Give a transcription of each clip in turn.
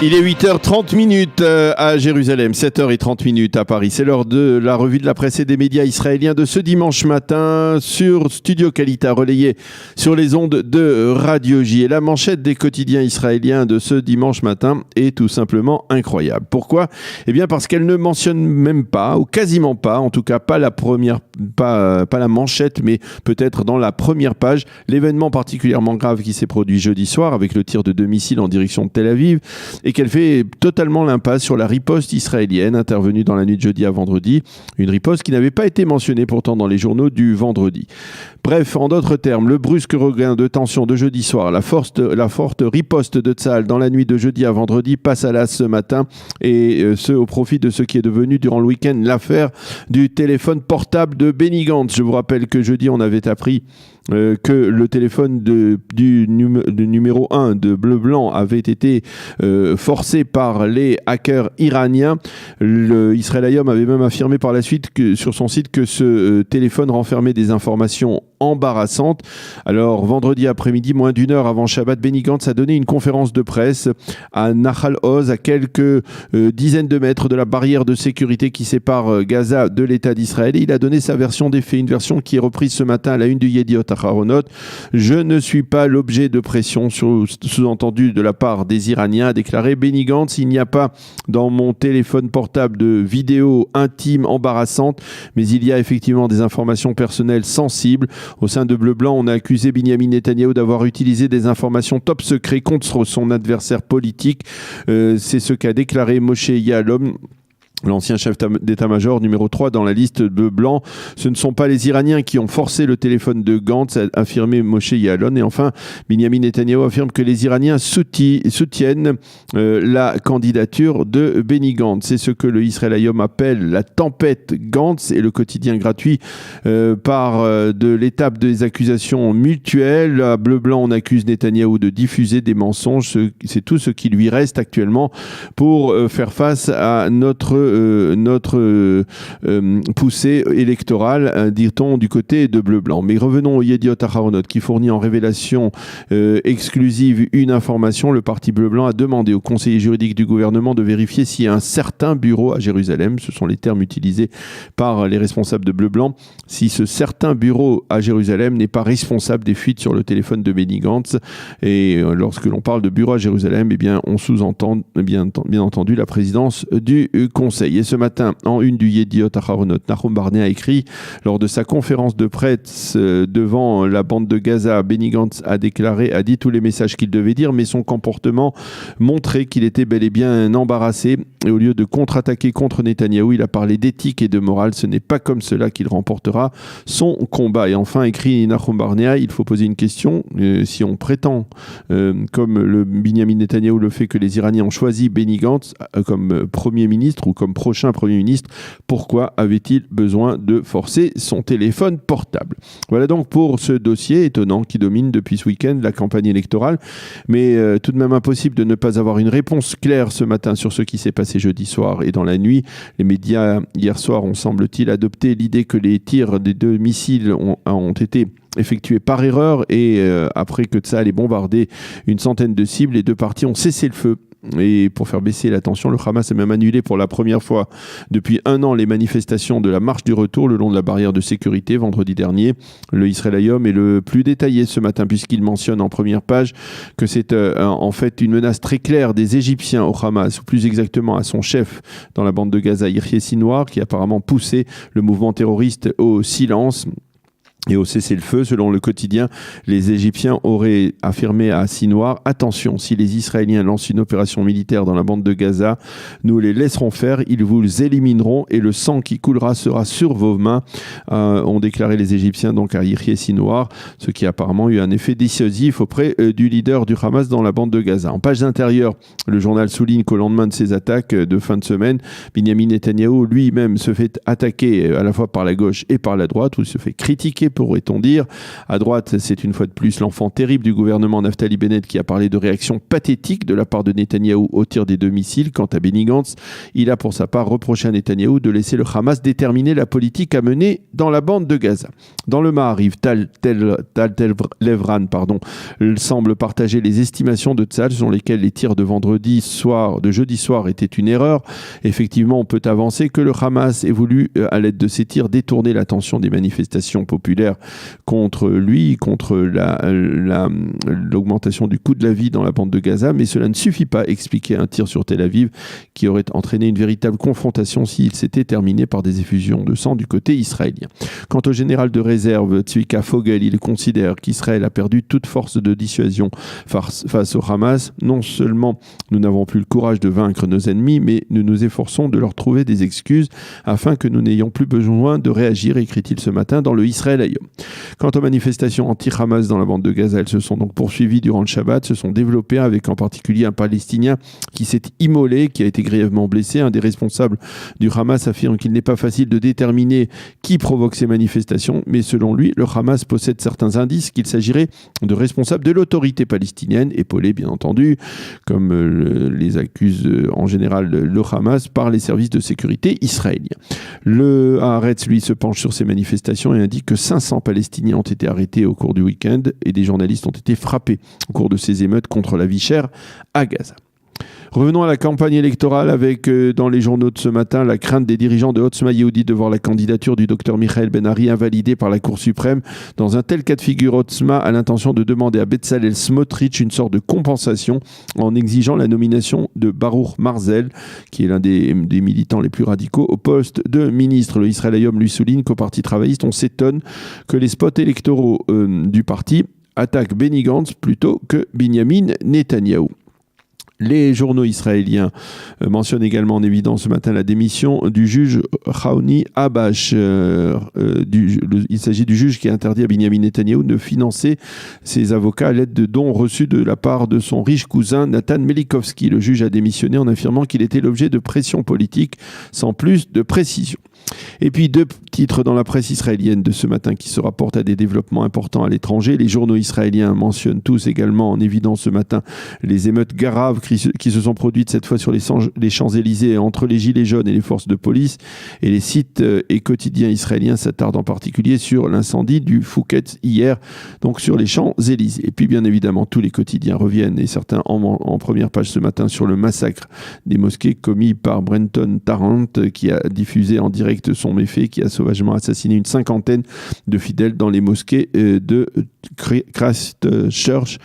Il est 8h30 à Jérusalem, 7h30 à Paris. C'est l'heure de la revue de la presse et des médias israéliens de ce dimanche matin sur Studio Kalita, relayé sur les ondes de Radio J. Et la manchette des quotidiens israéliens de ce dimanche matin est tout simplement incroyable. Pourquoi ? Eh bien parce qu'elle ne mentionne même pas, ou quasiment pas, en tout cas pas la manchette, mais peut-être dans la première page, l'événement particulièrement grave qui s'est produit jeudi soir avec le tir de 2 missiles en direction de Tel Aviv, et qu'elle fait totalement l'impasse sur la riposte israélienne intervenue dans la nuit de jeudi à vendredi, une riposte qui n'avait pas été mentionnée pourtant dans les journaux du vendredi. Bref, en d'autres termes, le brusque regain de tension de jeudi soir, la forte riposte de Tsahal dans la nuit de jeudi à vendredi passe à l'as ce matin, et ce au profit de ce qui est devenu durant le week-end l'affaire du téléphone portable de Benny Gantz. Je vous rappelle que jeudi on avait appris que le téléphone du numéro 1 de Bleu Blanc avait été forcé par les hackers iraniens. Israël Hayom avait même affirmé par la suite sur son site que ce téléphone renfermait des informations embarrassantes. Alors, vendredi après-midi, moins d'une heure avant Shabbat, Benny Gantz a donné une conférence de presse à Nahal Oz, à quelques dizaines de mètres de la barrière de sécurité qui sépare Gaza de l'État d'Israël. Et il a donné sa version des faits, une version qui est reprise ce matin à la une du Yediot Aharonot. Je ne suis pas l'objet de pression, sous-entendu de la part des Iraniens, a déclaré Benny Gantz. Il n'y a pas dans mon téléphone portable de vidéos intimes embarrassantes, mais il y a effectivement des informations personnelles sensibles. Au sein de Bleu Blanc, on a accusé Binyamin Netanyahou d'avoir utilisé des informations top secrets contre son adversaire politique. C'est ce qu'a déclaré Moshe Yaalon, l'ancien chef d'état-major numéro 3 dans la liste de blanc. Ce ne sont pas les Iraniens qui ont forcé le téléphone de Gantz, a affirmé Moshe Yaalon. Et enfin, Binyamin Netanyahou affirme que les Iraniens soutiennent la candidature de Benny Gantz. C'est ce que le Israël Hayom appelle la tempête Gantz, et le quotidien gratuit part de l'étape des accusations mutuelles. À Bleu-Blanc, on accuse Netanyahou de diffuser des mensonges. C'est tout ce qui lui reste actuellement pour faire face à notre poussée électorale, dit-on, du côté de Bleu-Blanc. Mais revenons au Yediot Aharonot qui fournit en révélation exclusive une information. Le parti Bleu-Blanc a demandé au conseiller juridique du gouvernement de vérifier s'il y a un certain bureau à Jérusalem, ce sont les termes utilisés par les responsables de Bleu-Blanc, si ce certain bureau à Jérusalem n'est pas responsable des fuites sur le téléphone de Benny Gantz. Et lorsque l'on parle de bureau à Jérusalem, eh bien, on sous-entend bien entendu la présidence du conseil. Et ce matin, en une du Yediot Aharonot, Nahum Barnea a écrit lors de sa conférence de presse devant la bande de Gaza, Benny Gantz a dit tous les messages qu'il devait dire, mais son comportement montrait qu'il était bel et bien embarrassé. Et au lieu de contre-attaquer contre Netanyahou, il a parlé d'éthique et de morale. Ce n'est pas comme cela qu'il remportera son combat. Et enfin, écrit Nahum Barnea, il faut poser une question. Si on prétend, comme le Binyamin Netanyahou le fait, que les Iraniens ont choisi Benny Gantz comme Premier ministre ou comme prochain Premier ministre, pourquoi avait-il besoin de forcer son téléphone portable ? Voilà donc pour ce dossier étonnant qui domine depuis ce week-end la campagne électorale, mais tout de même impossible de ne pas avoir une réponse claire ce matin sur ce qui s'est passé jeudi soir et dans la nuit. Les médias hier soir ont, semble-t-il, adopté l'idée que les tirs des 2 missiles ont été effectué par erreur, et après que Tsahal ait bombardé une centaine de cibles, les 2 parties ont cessé le feu. Et pour faire baisser la tension, le Hamas a même annulé pour la première fois depuis 1 an les manifestations de la marche du retour le long de la barrière de sécurité vendredi dernier. Le Israël Hayom est le plus détaillé ce matin puisqu'il mentionne en première page que c'est en fait une menace très claire des Égyptiens au Hamas, ou plus exactement à son chef dans la bande de Gaza, Yahya Sinwar, qui a apparemment poussé le mouvement terroriste au silence et au cessez-le-feu. Selon le quotidien, les Égyptiens auraient affirmé à Sinwar « Attention, si les Israéliens lancent une opération militaire dans la bande de Gaza, nous les laisserons faire, ils vous élimineront et le sang qui coulera sera sur vos mains », ont déclaré les Égyptiens donc à Yahya Sinwar, ce qui a apparemment eu un effet dissuasif auprès du leader du Hamas dans la bande de Gaza. En page intérieure, le journal souligne qu'au lendemain de ces attaques de fin de semaine, Binyamin Netanyahou lui-même se fait attaquer à la fois par la gauche et par la droite, ou se fait critiquer pourrait-on dire. À droite, c'est une fois de plus l'enfant terrible du gouvernement Naftali Bennett qui a parlé de réaction pathétique de la part de Netanyahou au tir des 2 missiles. Quant à Benny Gantz, il a pour sa part reproché à Netanyahou de laisser le Hamas déterminer la politique à mener dans la bande de Gaza. Dans le Maariv, Tal Levran semble partager les estimations de Tzal selon lesquelles les tirs de jeudi soir étaient une erreur. Effectivement, on peut avancer que le Hamas ait voulu, à l'aide de ces tirs, détourner l'attention des manifestations populaires contre lui, contre l'augmentation du coût de la vie dans la bande de Gaza, mais cela ne suffit pas à expliquer un tir sur Tel Aviv qui aurait entraîné une véritable confrontation s'il s'était terminé par des effusions de sang du côté israélien. Quant au général de réserve Tzvika Fogel, il considère qu'Israël a perdu toute force de dissuasion face au Hamas. Non seulement nous n'avons plus le courage de vaincre nos ennemis, mais nous nous efforçons de leur trouver des excuses afin que nous n'ayons plus besoin de réagir, écrit-il ce matin dans le Israël Hayom. Quant aux manifestations anti-Hamas dans la bande de Gaza, elles se sont donc poursuivies durant le Shabbat, se sont développées avec en particulier un Palestinien qui s'est immolé, qui a été grièvement blessé. Un des responsables du Hamas affirme qu'il n'est pas facile de déterminer qui provoque ces manifestations, mais selon lui, le Hamas possède certains indices qu'il s'agirait de responsables de l'autorité palestinienne, épaulés bien entendu, comme les accuse en général le Hamas, par les services de sécurité israéliens. Le Haaretz, lui, se penche sur ces manifestations et indique que 500 Palestiniens ont été arrêtés au cours du week-end et des journalistes ont été frappés au cours de ces émeutes contre la vie chère à Gaza. Revenons à la campagne électorale avec, dans les journaux de ce matin, la crainte des dirigeants de Otzma Yehudit de voir la candidature du docteur Michael Ben-Ari invalidée par la Cour suprême. Dans un tel cas de figure, Otzma a l'intention de demander à Betzalel Smotrich une sorte de compensation en exigeant la nomination de Baruch Marzel, qui est l'un des militants les plus radicaux, au poste de ministre. Le Israël Hayom lui souligne qu'au Parti travailliste, on s'étonne que les spots électoraux du parti attaquent Benny Gantz plutôt que Binyamin Netanyahou. Les journaux israéliens mentionnent également en évidence ce matin la démission du juge Chaoni Abash. Il s'agit du juge qui a interdit à Binyamin Netanyahou de financer ses avocats à l'aide de dons reçus de la part de son riche cousin Nathan Melikovski. Le juge a démissionné en affirmant qu'il était l'objet de pression politique sans plus de précision. Et puis 2 titres dans la presse israélienne de ce matin qui se rapportent à des développements importants à l'étranger. Les journaux israéliens mentionnent tous également en évidence ce matin les émeutes graves qui se sont produites cette fois sur les Champs-Élysées entre les Gilets jaunes et les forces de police. Et les sites et quotidiens israéliens s'attardent en particulier sur l'incendie du Fouquet hier, donc sur les Champs-Élysées. Et puis bien évidemment, tous les quotidiens reviennent, et certains en première page ce matin, sur le massacre des mosquées commis par Brenton Tarrant, qui a diffusé en direct son méfait, qui a sauvagement assassiné une 50aine de fidèles dans les mosquées de Christchurch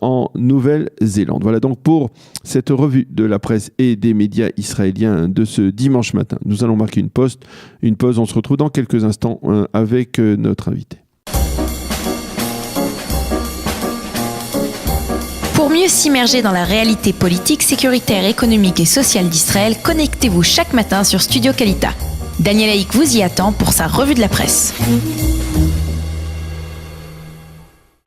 en Nouvelle-Zélande. Voilà donc pour cette revue de la presse et des médias israéliens de ce dimanche matin. Nous allons marquer une pause. On se retrouve dans quelques instants avec notre invité. Pour mieux s'immerger dans la réalité politique, sécuritaire, économique et sociale d'Israël, connectez-vous chaque matin sur Studio Kalita. Daniel Haïk vous y attend pour sa revue de la presse.